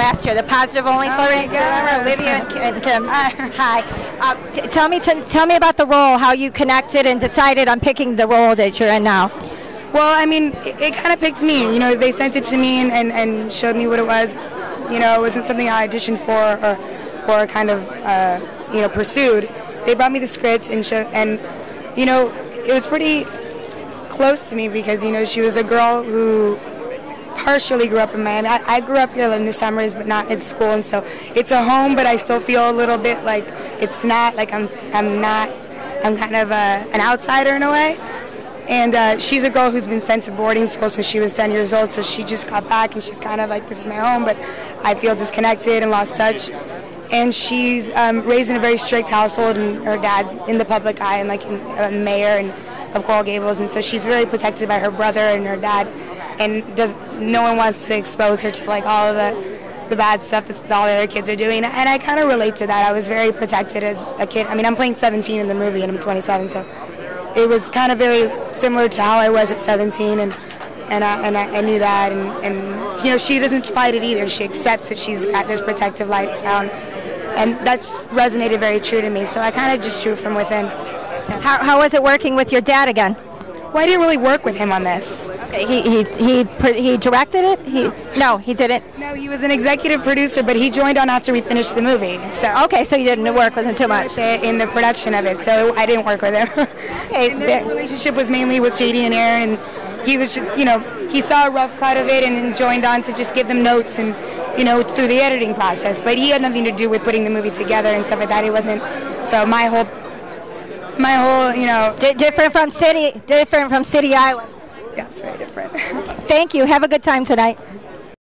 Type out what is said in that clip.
last year, the positive only story. Olivia and Kim. Hi. Tell me about the role, how you connected and decided on picking the role that you're in now. Well, I mean, it kind of picked me. You know, they sent it to me and showed me what it was. You know, it wasn't something I auditioned for or kind of, pursued. They brought me the script and you know, it was pretty close to me because, you know, she was a girl who partially grew up in Miami. I grew up here in the summers, but not at school, and so it's a home, but I still feel a little bit like it's not, like I'm kind of an outsider in a way. And she's a girl who's been sent to boarding school since she was 10 years old, so she just got back and she's kind of like, this is my home, but I feel disconnected and lost touch. And she's raised in a very strict household, and her dad's in the public eye and like in mayor of Coral Gables, and so she's very protected by her brother and her dad, and no one wants to expose her to like all of the bad stuff that all the other kids are doing. And I kind of relate to that. I was very protected as a kid. I mean, I'm playing 17 in the movie and I'm 27, so it was kind of very similar to how I was at 17, and I knew that, and you know, she doesn't fight it either. She accepts that she's got this protective lifestyle, and that just resonated very true to me. So I kind of just drew from within. How was it working with your dad again? Well, I didn't really work with him on this. Okay, he directed it? No, he didn't. No, he was an executive producer, but he joined on after we finished the movie. So okay, so you didn't work with him too much in the production of it. So I didn't work with him. Okay, and the relationship was mainly with JD and Aaron. He was just, you know, he saw a rough cut of it and then joined on to just give them notes and, you know, through the editing process. But he had nothing to do with putting the movie together and stuff like that. It wasn't. So my whole, you know, different from City Island. Yes, very different. Thank you. Have a good time tonight.